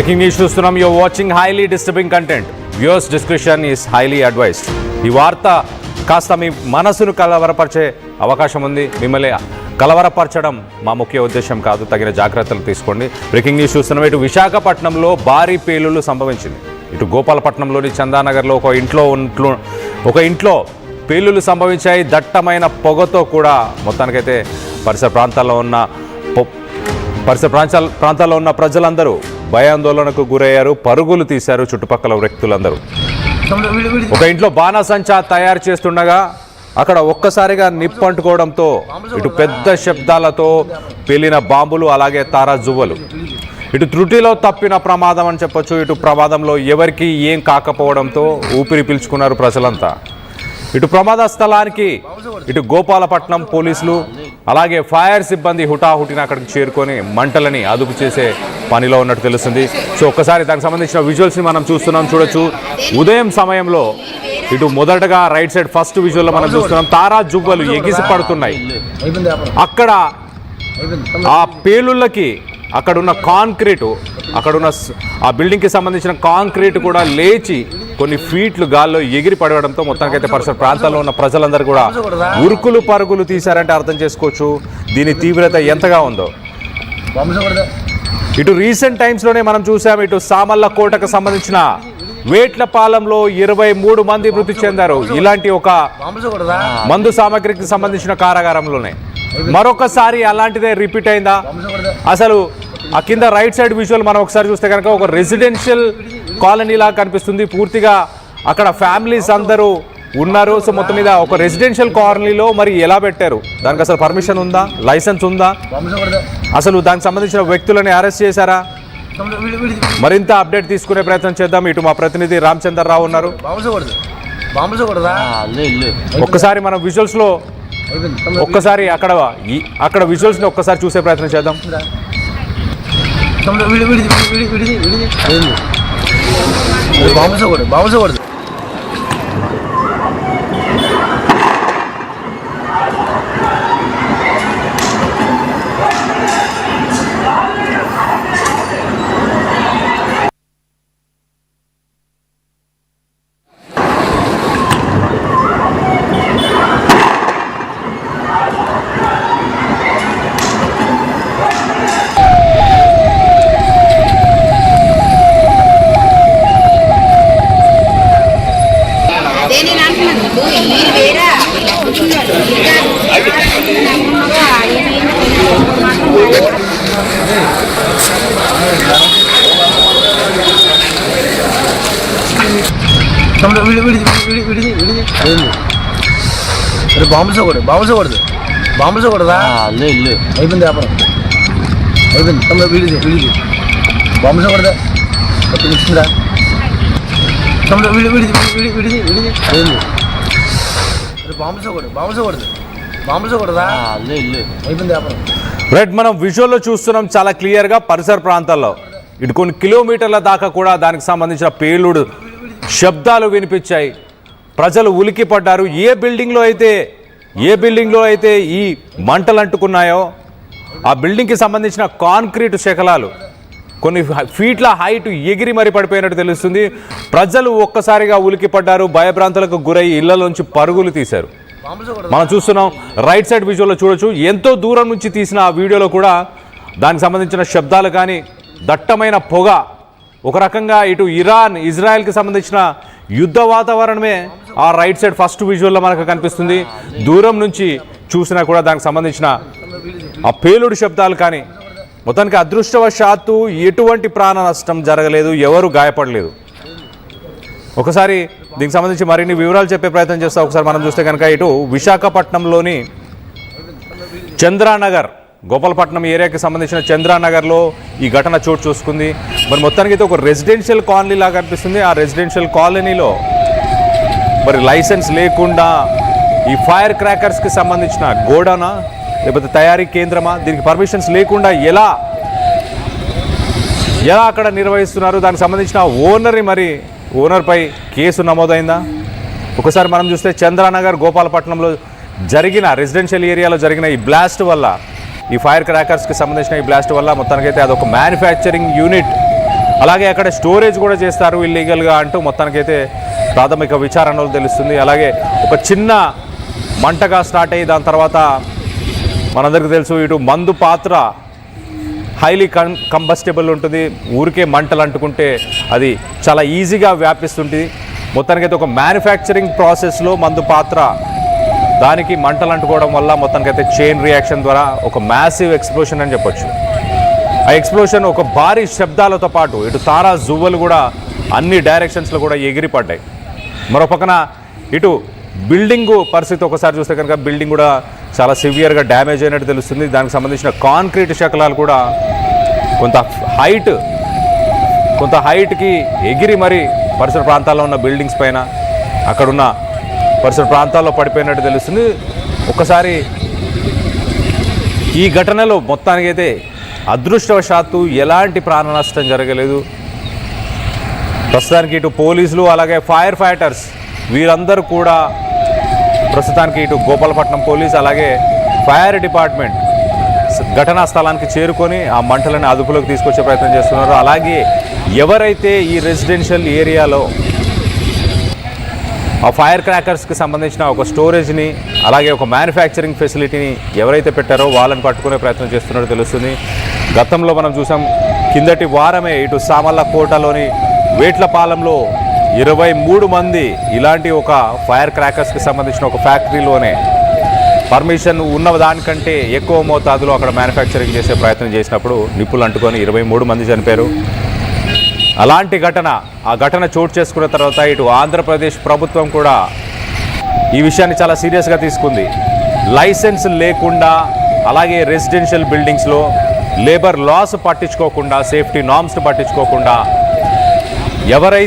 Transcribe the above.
Breaking news చూస్తున్నాం. You're watching highly disturbing content. Viewers description is highly advised. ఈ వార్త కాస్త మీ మనసును కలవరపరిచే అవకాశం ఉంది. మిమ్మల్ని కలవరపరచడం మా ముఖ్య ఉద్దేశం కాదు. తగిన జాగ్రత్తలు తీసుకోండి. బ్రేకింగ్ న్యూస్ చూస్తున్నాం. ఇటు విశాఖపట్నంలో భారీ పేలుళ్లు సంభవించింది. ఇటు గోపాలపట్నంలోని చందానగర్లో ఒక ఇంట్లో పేలుళ్లు సంభవించాయి. దట్టమైన పొగతో కూడా మొత్తానికైతే పరిసర ప్రాంతాల్లో ఉన్న ప్రజలందరూ భయాందోళనకు గురయ్యారు. పరుగులు తీశారు చుట్టుపక్కల వ్యక్తులందరూ. ఒక ఇంట్లో బాణాసంచా తయారు చేస్తుండగా అక్కడ ఒక్కసారిగా నిప్పంటుకోవడంతో ఇటు పెద్ద శబ్దాలతో పేలిన బాంబులు, అలాగే తారాజువ్వలు. ఇటు త్రుటిలో తప్పిన ప్రమాదం అని చెప్పొచ్చు. ఇటు ప్రమాదంలో ఎవరికి ఏం కాకపోవడంతో ఊపిరి పీల్చుకున్నారు ప్రజలంతా. ఇటు ప్రమాద స్థలానికి ఇటు గోపాలపట్నం పోలీసులు అలాగే ఫైర్ సిబ్బంది హుటాహుటిన అక్కడికి చేరుకొని మంటలని అదుపు చేసే పనిలో ఉన్నట్టు తెలుస్తుంది. సో ఒక్కసారి దానికి సంబంధించిన విజువల్స్ని మనం చూడొచ్చు. ఉదయం సమయంలో ఇటు మొదటగా రైట్ సైడ్ ఫస్ట్ విజువల్లో మనం చూస్తున్నాం. తారా జువ్వలు ఎగిసి పడుతున్నాయి. అక్కడ ఆ పేలుళ్ళకి అక్కడున్న కాంక్రీటు, అక్కడున్న ఆ బిల్డింగ్కి సంబంధించిన కాంక్రీట్ కూడా లేచి కొన్ని ఫీట్లు గాల్లో ఎగిరి పడవడంతో మొత్తానికైతే పరిసర ప్రాంతాల్లో ఉన్న ప్రజలందరూ కూడా ఉరుకులు పరుగులు తీశారంటే అర్థం చేసుకోవచ్చు దీని తీవ్రత ఎంతగా ఉందో. ఇటు రీసెంట్ టైమ్స్లోనే మనం చూసాం. ఇటు సామల్ల కోటకు సంబంధించిన వేట్లపాలెంలో 23 మంది మృతి చెందారు. ఇలాంటి ఒక మందు సామాగ్రికి సంబంధించిన కారాగారంలోనే మరొకసారి అలాంటిదే రిపీట్ అయిందా? అసలు ఆ కింద రైట్ సైడ్ విజువల్ మనం ఒకసారి చూస్తే కనుక ఒక రెసిడెన్షియల్ కాలనీ లాగా కనిపిస్తుంది. పూర్తిగా అక్కడ ఫ్యామిలీస్ అందరూ ఉన్నారు. సో మొత్తం మీద ఒక రెసిడెన్షియల్ కాలనీలో మరి ఎలా పెట్టారు? దానికి అసలు పర్మిషన్ ఉందా? లైసెన్స్ ఉందా? అసలు దానికి సంబంధించిన వ్యక్తులని అరెస్ట్ చేశారా? మరింత అప్డేట్ తీసుకునే ప్రయత్నం చేద్దాం. ఇటు మా ప్రతినిధి రామచంద్రరావు ఉన్నారు. ఒక్కసారి మనం విజువల్స్ లో ఒక్కసారి అక్కడ విజువల్స్ ని ఒక్కసారి చూసే ప్రయత్నం చేద్దాం. బాంబులు కూడదా అయిపోయింది వ్యాపారం అయిపోయింది. తమ్ముడు వీడిది బాంబులు కూడదా వచ్చిందా? తమ్ముడు వీడిది అయిపోయింది. బాంబులు కూడదా అయిపోయింది వ్యాపారం. రైట్, మనం విజువల్లో చూస్తున్నాం చాలా క్లియర్గా పరిసర ప్రాంతాల్లో ఇటు కొన్ని కిలోమీటర్ల దాకా కూడా దానికి సంబంధించిన పేలుడు శబ్దాలు వినిపించాయి. ప్రజలు ఉలికి పడ్డారు. ఏ బిల్డింగ్లో అయితే ఈ మంటలు అంటుకున్నాయో ఆ బిల్డింగ్కి సంబంధించిన కాంక్రీటు శకలాలు కొన్ని ఫీట్ల హైట్ ఎగిరి మరి పడిపోయినట్టు తెలుస్తుంది. ప్రజలు ఒక్కసారిగా ఉలికి పడ్డారు. భయభ్రాంతులకు గురై ఇళ్లలోంచి పరుగులు తీశారు. మనం చూస్తున్నాం రైట్ సైడ్ విజువల్లో చూడొచ్చు. ఎంతో దూరం నుంచి తీసిన ఆ వీడియోలో కూడా దానికి సంబంధించిన శబ్దాలు కానీ దట్టమైన పొగ, ఒక రకంగా ఇటు ఇజ్రాయెల్కి సంబంధించిన యుద్ధ వాతావరణమే ఆ రైట్ సైడ్ ఫస్ట్ విజువల్లో మనకు కనిపిస్తుంది. దూరం నుంచి చూసినా కూడా దానికి సంబంధించిన ఆ పేలుడు శబ్దాలు కానీ మొత్తానికి అదృష్టవశాత్తు ఎటువంటి ప్రాణ నష్టం జరగలేదు, ఎవరు గాయపడలేదు. ఒకసారి దీనికి సంబంధించి మరిన్ని వివరాలు చెప్పే ప్రయత్నం చేస్తాం. ఒకసారి మనం చూస్తే కనుక ఇటు విశాఖపట్నంలోని చంద్రానగర్, గోపాలపట్నం ఏరియాకి సంబంధించిన చంద్రానగర్లో ఈ ఘటన చోటు చూసుకుంది. మరి మొత్తానికి అయితే ఒక రెసిడెన్షియల్ కాలనీ లాగా కనిపిస్తుంది. ఆ రెసిడెన్షియల్ కాలనీలో మరి లైసెన్స్ లేకుండా ఈ ఫైర్ క్రాకర్స్కి సంబంధించిన గోడౌనా లేకపోతే తయారీ కేంద్రమా, దీనికి పర్మిషన్స్ లేకుండా ఎలా అక్కడ నిర్వహిస్తున్నారు? దానికి సంబంధించిన ఓనర్పై కేసు నమోదైందా? ఒకసారి మనం చూస్తే చంద్రానగర్ గోపాలపట్నంలో జరిగిన రెసిడెన్షియల్ ఏరియాలో జరిగిన ఈ బ్లాస్ట్ వల్ల, ఈ ఫైర్ క్రాకర్స్కి సంబంధించిన ఈ బ్లాస్ట్ వల్ల మొత్తానికైతే అదొక మ్యానుఫ్యాక్చరింగ్ యూనిట్ అలాగే అక్కడ స్టోరేజ్ కూడా చేస్తారు ఇల్లీగల్గా అంటూ మొత్తానికైతే ప్రాథమిక విచారణలో తెలుస్తుంది. అలాగే ఒక చిన్న మంటగా స్టార్ట్ అయ్యి దాని తర్వాత మనందరికీ తెలుసు ఇటు మందు పాత్ర హైలీ కంబస్టబుల్ ఉంటుంది. ఊరికే మంటలు అంటుకుంటే అది చాలా ఈజీగా వ్యాపిస్తుంటుంది. మొత్తానికైతే ఒక మ్యానుఫ్యాక్చరింగ్ ప్రాసెస్లో మందు పాత్ర దానికి మంటలు అంటుకోవడం వల్ల మొత్తానికైతే చైన్ రియాక్షన్ ద్వారా ఒక మ్యాసివ్ ఎక్స్ప్లోషన్ అని చెప్పొచ్చు. ఆ ఎక్స్ప్లోషన్ ఒక భారీ శబ్దాలతో పాటు ఇటు తారా జువ్వలు కూడా అన్ని డైరెక్షన్స్లో కూడా ఎగిరిపడ్డాయి. మరో పక్కన ఇటు బిల్డింగు పరిస్థితి ఒకసారి చూస్తే కనుక బిల్డింగ్ కూడా చాలా సివియర్గా డ్యామేజ్ అయినట్టు తెలుస్తుంది. దానికి సంబంధించిన కాంక్రీట్ శకలాలు కూడా కొంత హైట్కి ఎగిరి మరి పరిసర ప్రాంతాల్లో ఉన్న బిల్డింగ్స్ పైన అక్కడున్న పరిసర ప్రాంతాల్లో పడిపోయినట్టు తెలుస్తుంది. ఒక్కసారి ఈ ఘటనలో మొత్తానికైతే అదృష్టవశాత్తు ఎలాంటి ప్రాణ నష్టం జరగలేదు. ప్రస్తుతానికి ఇటు పోలీసులు అలాగే ఫైర్ ఫైటర్స్ వీరందరూ కూడా ప్రస్తుతానికి ఇటు గోపాలపట్నం పోలీస్ అలాగే ఫైర్ డిపార్ట్మెంట్ ఘటనా స్థలానికి చేరుకొని ఆ మంటలను అదుపులోకి తీసుకొచ్చే ప్రయత్నం చేస్తున్నారు. అలాగే ఎవరైతే ఈ రెసిడెన్షియల్ ఏరియాలో ఆ ఫైర్ క్రాకర్స్కి సంబంధించిన ఒక స్టోరేజ్ని అలాగే ఒక మ్యానుఫ్యాక్చరింగ్ ఫెసిలిటీని ఎవరైతే పెట్టారో వాళ్ళని పట్టుకునే ప్రయత్నం చేస్తున్నట్టు తెలుస్తుంది. గతంలో మనం చూసాం కిందటి వారమే ఇటు సామల్ల కోటలోని వేట్లపాలెంలో 23 మంది ఇలాంటి ఒక ఫైర్ క్రాకర్స్కి సంబంధించిన ఒక ఫ్యాక్టరీలోనే పర్మిషన్ ఉన్న దానికంటే ఎక్కువ మోతాదులో అక్కడ మ్యానుఫ్యాక్చరింగ్ చేసే ప్రయత్నం చేసినప్పుడు నిప్పులు అంటుకొని 23 మంది చనిపోయారు. అలాంటి ఆ ఘటన చోటు చేసుకున్న తర్వాత ఇటు ఆంధ్రప్రదేశ్ ప్రభుత్వం కూడా ఈ విషయాన్ని చాలా సీరియస్గా తీసుకుంది. లైసెన్స్ లేకుండా అలాగే రెసిడెన్షియల్ బిల్డింగ్స్లో లేబర్ లాస్ పట్టించుకోకుండా సేఫ్టీ నార్మ్స్ని పట్టించుకోకుండా ఎవరైతే